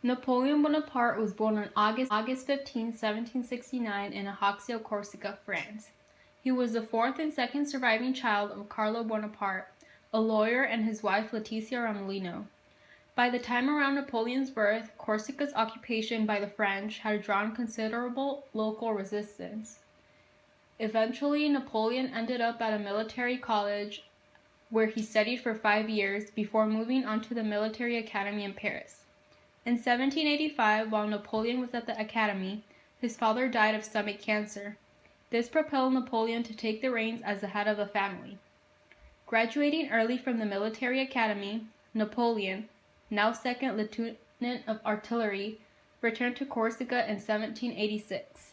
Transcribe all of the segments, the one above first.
Napoleon Bonaparte was born on August 15, 1769 in Ajaccio, Corsica, France. He was the fourth and second surviving child of Carlo Bonaparte, a lawyer, and his wife Letizia Ramolino. By the time around Napoleon's birth, Corsica's occupation by the French had drawn considerable local resistance. Eventually, Napoleon ended up at a military college where he studied for 5 years before moving on to the military academy in Paris. In 1785, while Napoleon was at the academy, his father died of stomach cancer. This propelled Napoleon to take the reins as the head of the family. Graduating early from the military academy, Napoleon, now second lieutenant of artillery, returned to Corsica in 1786.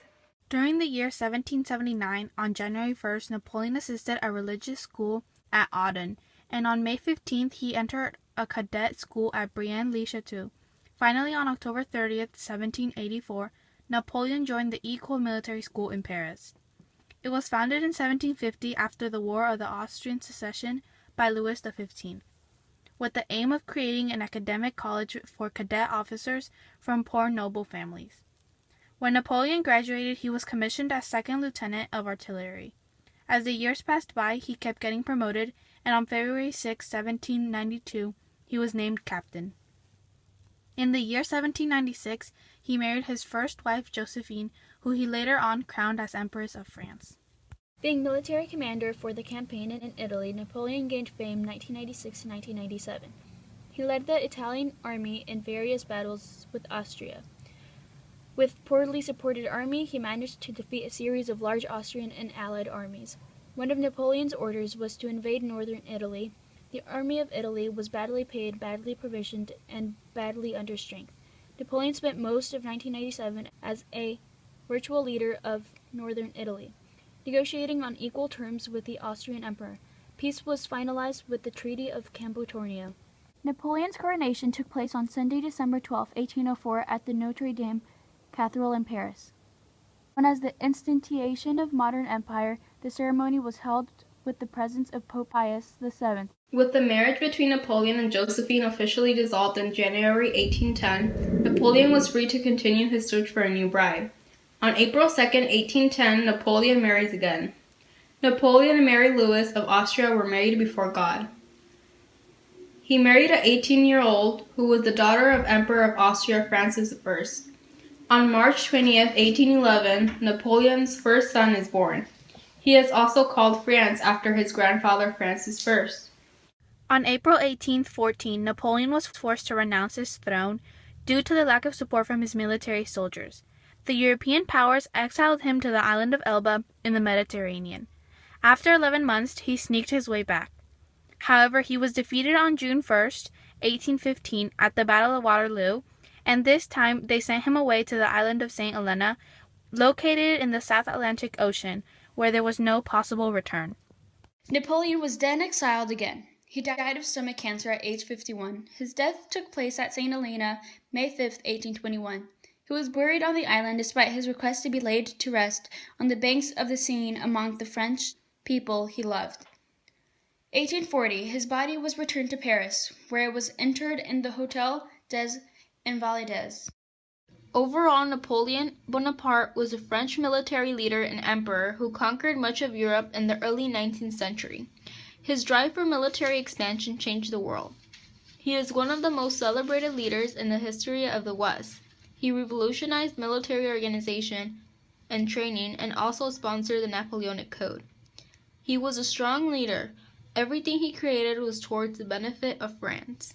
During the year 1779, on January 1st, Napoleon assisted a religious school at Audun, and on May 15th, he entered a cadet school at Brienne-le-Chateau. Finally, on October 30th, 1784, Napoleon joined the École Militaire School in Paris. It was founded in 1750 after the War of the Austrian Succession by Louis XV, with the aim of creating an academic college for cadet officers from poor noble families. When Napoleon graduated, he was commissioned as second lieutenant of artillery. As the years passed by, he kept getting promoted, and on February 6, 1792, he was named captain. In the year 1796, he married his first wife, Josephine, who he later on crowned as Empress of France. Being military commander for the campaign in Italy, Napoleon gained fame 1996 to 1997. He led the Italian army in various battles with Austria. With poorly supported army, he managed to defeat a series of large Austrian and Allied armies. One of Napoleon's orders was to invade northern Italy. The army of Italy was badly paid, badly provisioned, and badly under strength. Napoleon spent most of 1997 as a virtual leader of northern Italy, negotiating on equal terms with the Austrian emperor. Peace was finalized with the Treaty of Campo-Torneo. Napoleon's coronation took place on Sunday, December 12, 1804, at the Notre Dame Cathedral in Paris. Known as the instantiation of modern empire, the ceremony was held with the presence of Pope Pius VII. With the marriage between Napoleon and Josephine officially dissolved in January 1810, Napoleon was free to continue his search for a new bride. On April 2, 1810, Napoleon marries again. Napoleon and Mary Louise of Austria were married before God. He married an 18-year-old who was the daughter of Emperor of Austria Francis I. On March 20, 1811, Napoleon's first son is born. He is also called France after his grandfather Francis I. On April 18, 14, Napoleon was forced to renounce his throne due to the lack of support from his military soldiers. The European powers exiled him to the island of Elba in the Mediterranean. After 11 months, he sneaked his way back. However, he was defeated on June 1, 1815, at the Battle of Waterloo, and this time they sent him away to the island of St. Helena, located in the South Atlantic Ocean, where there was no possible return. Napoleon was then exiled again. He died of stomach cancer at age 51. His death took place at St. Helena, May 5, 1821. He was buried on the island despite his request to be laid to rest on the banks of the Seine among the French people he loved. 1840, his body was returned to Paris, where it was interred in the Hôtel des Invalides. Overall, Napoleon Bonaparte was a French military leader and emperor who conquered much of Europe in the early 19th century. His drive for military expansion changed the world. He is one of the most celebrated leaders in the history of the West. He revolutionized military organization and training and also sponsored the Napoleonic Code. He was a strong leader. Everything he created was towards the benefit of France.